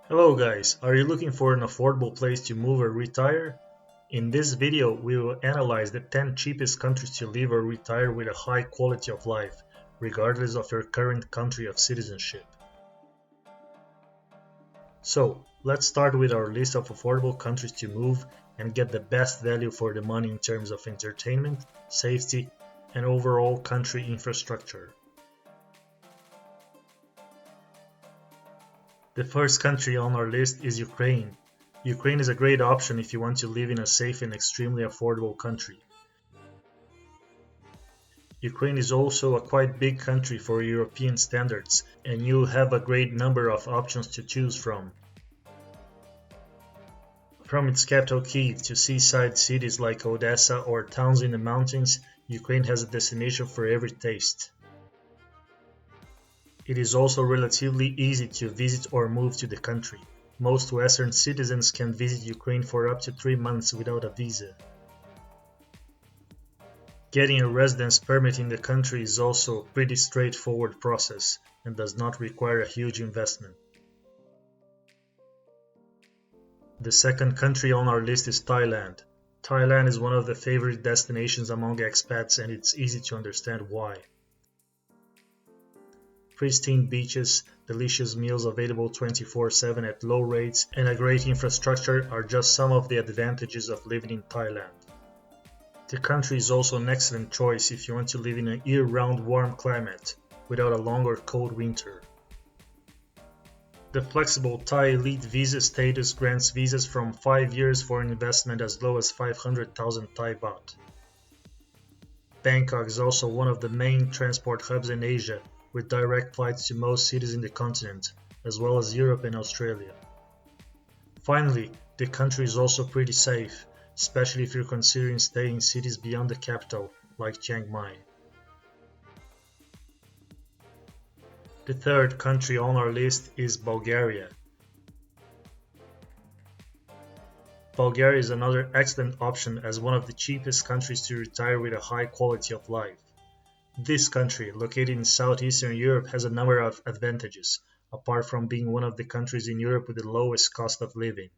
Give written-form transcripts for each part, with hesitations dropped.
Hello guys, are you looking for an affordable place to move or retire? In this video, we will analyze the 10 cheapest countries to live or retire with a high quality of life, regardless of your current country of citizenship. So, let's start with our list of affordable countries to move and get the best value for the money in terms of entertainment, safety, and overall country infrastructure. The first country on our list is Ukraine. Ukraine is a great option if you want to live in a safe and extremely affordable country. Ukraine is also a quite big country for European standards, and you have a great number of options to choose from. From its capital Kiev to seaside cities like Odesa or towns in the mountains, Ukraine has a destination for every taste. It is also relatively easy to visit or move to the country. Most Western citizens can visit Ukraine for up to 3 months without a visa. Getting a residence permit in the country is also a pretty straightforward process and does not require a huge investment. The second country on our list is Thailand. Thailand is one of the favorite destinations among expats, and it's easy to understand why. Pristine beaches, delicious meals available 24/7 at low rates, and a great infrastructure are just some of the advantages of living in Thailand. The country is also an excellent choice if you want to live in a year-round warm climate, without a long or cold winter. The flexible Thai elite visa status grants visas from 5 years for an investment as low as 500,000 Thai baht. Bangkok is also one of the main transport hubs in Asia, with direct flights to most cities in the continent, as well as Europe and Australia. Finally, the country is also pretty safe, especially if you're considering staying in cities beyond the capital, like Chiang Mai. The third country on our list is Bulgaria. Bulgaria is another excellent option as one of the cheapest countries to retire with a high quality of life. This country, located in southeastern Europe, has a number of advantages, apart from being one of the countries in Europe with the lowest cost of living.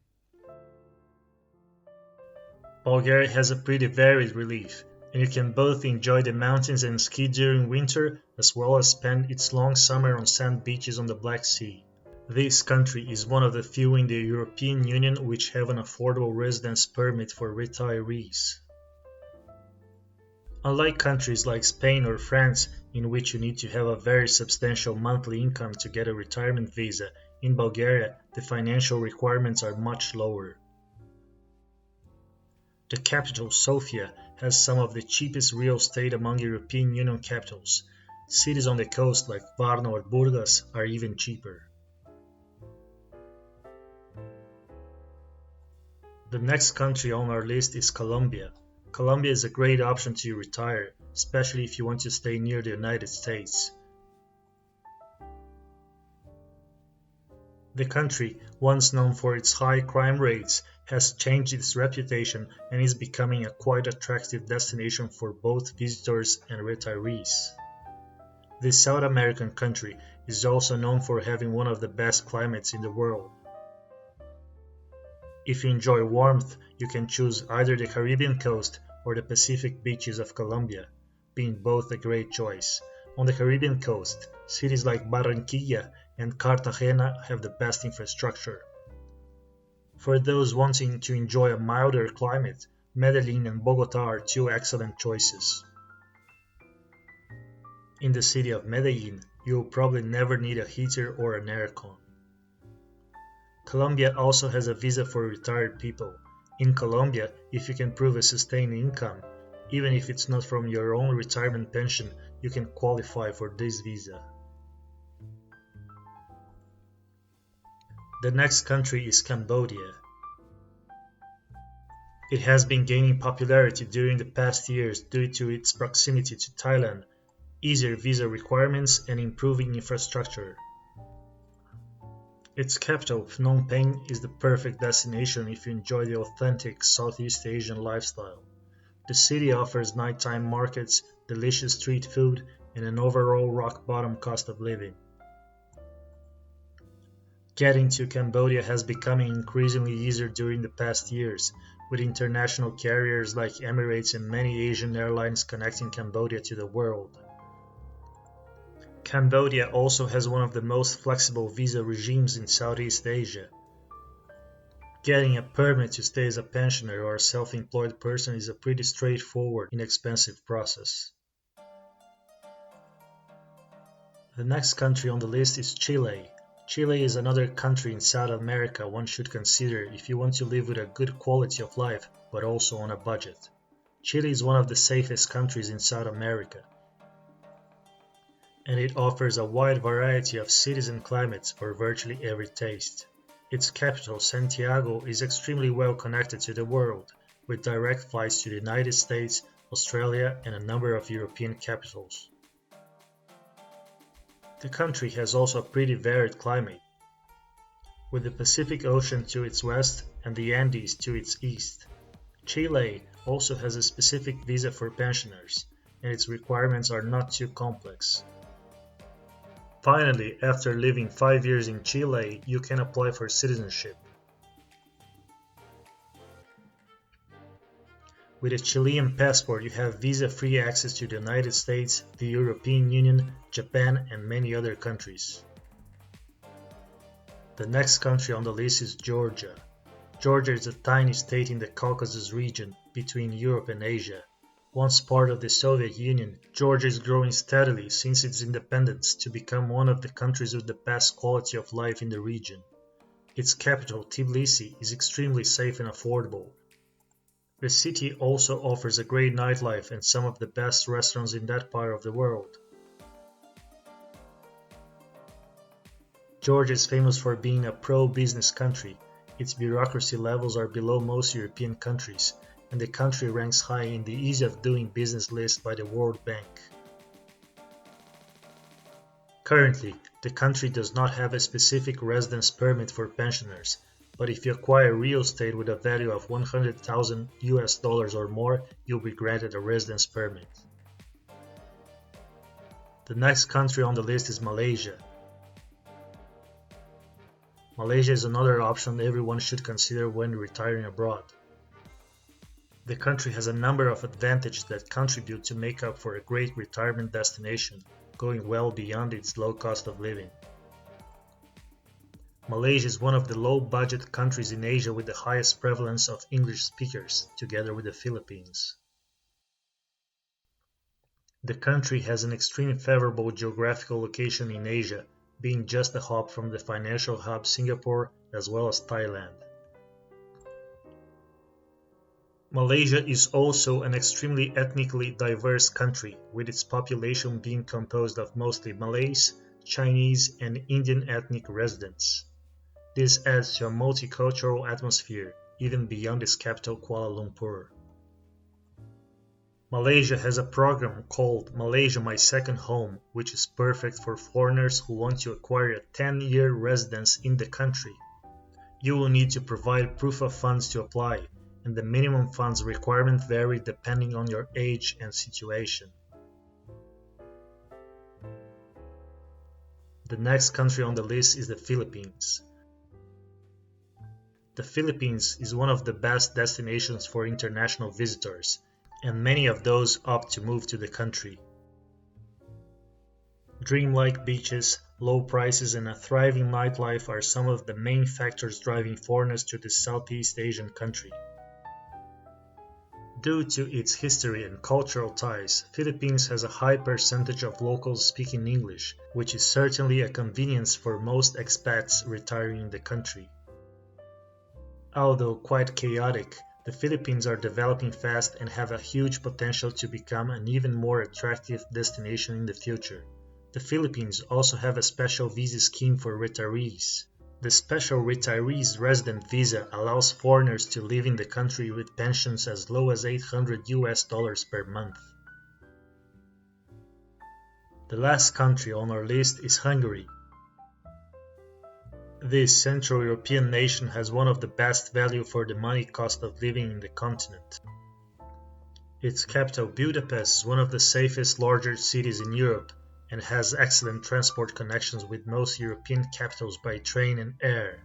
Bulgaria has a pretty varied relief, and you can both enjoy the mountains and ski during winter, as well as spend its long summer on sand beaches on the Black Sea. This country is one of the few in the European Union which have an affordable residence permit for retirees. Unlike countries like Spain or France, in which you need to have a very substantial monthly income to get a retirement visa, in Bulgaria the financial requirements are much lower. The capital, Sofia, has some of the cheapest real estate among European Union capitals. Cities on the coast like Varna or Burgas are even cheaper. The next country on our list is Colombia. Colombia is a great option to retire, especially if you want to stay near the United States. The country, once known for its high crime rates, has changed its reputation and is becoming a quite attractive destination for both visitors and retirees. This South American country is also known for having one of the best climates in the world. If you enjoy warmth, you can choose either the Caribbean coast or the Pacific beaches of Colombia, being both a great choice. On the Caribbean coast, cities like Barranquilla and Cartagena have the best infrastructure. For those wanting to enjoy a milder climate, Medellin and Bogota are two excellent choices. In the city of Medellin, you will probably never need a heater or an aircon. Colombia also has a visa for retired people. In Colombia, if you can prove a sustained income, even if it's not from your own retirement pension, you can qualify for this visa. The next country is Cambodia. It has been gaining popularity during the past years due to its proximity to Thailand, easier visa requirements, and improving infrastructure. Its capital, Phnom Penh, is the perfect destination if you enjoy the authentic Southeast Asian lifestyle. The city offers nighttime markets, delicious street food, and an overall rock-bottom cost of living. Getting to Cambodia has become increasingly easier during the past years, with international carriers like Emirates and many Asian airlines connecting Cambodia to the world. Cambodia also has one of the most flexible visa regimes in Southeast Asia. Getting a permit to stay as a pensioner or a self-employed person is a pretty straightforward, inexpensive process. The next country on the list is Chile. Chile is another country in South America one should consider if you want to live with a good quality of life, but also on a budget. Chile is one of the safest countries in South America, and it offers a wide variety of cities and climates for virtually every taste. Its capital, Santiago, is extremely well connected to the world, with direct flights to the United States, Australia, and a number of European capitals. The country has also a pretty varied climate, with the Pacific Ocean to its west and the Andes to its east. Chile also has a specific visa for pensioners, and its requirements are not too complex. Finally, after living 5 years in Chile, you can apply for citizenship. With a Chilean passport, you have visa-free access to the United States, the European Union, Japan, and many other countries. The next country on the list is Georgia. Georgia is a tiny state in the Caucasus region, between Europe and Asia. Once part of the Soviet Union, Georgia is growing steadily since its independence to become one of the countries with the best quality of life in the region. Its capital, Tbilisi, is extremely safe and affordable. The city also offers a great nightlife and some of the best restaurants in that part of the world. Georgia is famous for being a pro-business country. Its bureaucracy levels are below most European countries, and the country ranks high in the ease of doing business list by the World Bank. Currently, the country does not have a specific residence permit for pensioners, but if you acquire real estate with a value of $100,000 or more, you'll be granted a residence permit. The next country on the list is Malaysia. Malaysia is another option everyone should consider when retiring abroad. The country has a number of advantages that contribute to make up for a great retirement destination, going well beyond its low cost of living. Malaysia is one of the low-budget countries in Asia with the highest prevalence of English speakers, together with the Philippines. The country has an extremely favorable geographical location in Asia, being just a hop from the financial hub Singapore as well as Thailand. Malaysia is also an extremely ethnically diverse country, with its population being composed of mostly Malays, Chinese, and Indian ethnic residents. This adds to a multicultural atmosphere, even beyond its capital Kuala Lumpur. Malaysia has a program called Malaysia My Second Home, which is perfect for foreigners who want to acquire a 10-year residence in the country. You will need to provide proof of funds to apply, and the minimum funds requirement vary depending on your age and situation. The next country on the list is the Philippines. The Philippines is one of the best destinations for international visitors, and many of those opt to move to the country. Dreamlike beaches, low prices, and a thriving nightlife are some of the main factors driving foreigners to this Southeast Asian country. Due to its history and cultural ties, Philippines has a high percentage of locals speaking English, which is certainly a convenience for most expats retiring in the country. Although quite chaotic, the Philippines are developing fast and have a huge potential to become an even more attractive destination in the future. The Philippines also have a special visa scheme for retirees. The special retirees resident visa allows foreigners to live in the country with pensions as low as $800 per month. The last country on our list is Hungary. This Central European nation has one of the best value for the money cost of living in the continent. Its capital Budapest is one of the safest larger cities in Europe, and has excellent transport connections with most European capitals by train and air.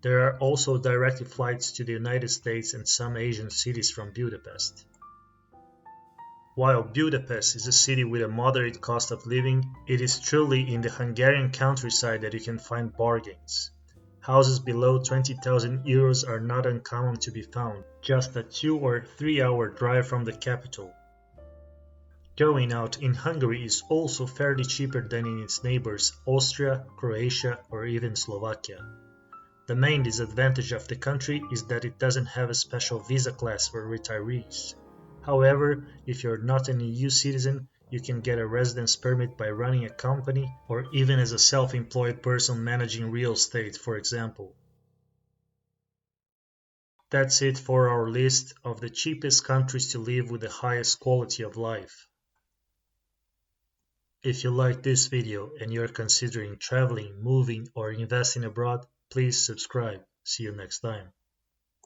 There are also direct flights to the United States and some Asian cities from Budapest. While Budapest is a city with a moderate cost of living, it is truly in the Hungarian countryside that you can find bargains. Houses below 20,000 euros are not uncommon to be found, just a 2 or 3 hour drive from the capital. Going out in Hungary is also fairly cheaper than in its neighbors Austria, Croatia, or even Slovakia. The main disadvantage of the country is that it doesn't have a special visa class for retirees. However, if you're not an EU citizen, you can get a residence permit by running a company or even as a self-employed person managing real estate, for example. That's it for our list of the cheapest countries to live with the highest quality of life. If you like this video and you're considering traveling, moving, or investing abroad, please subscribe. See you next time.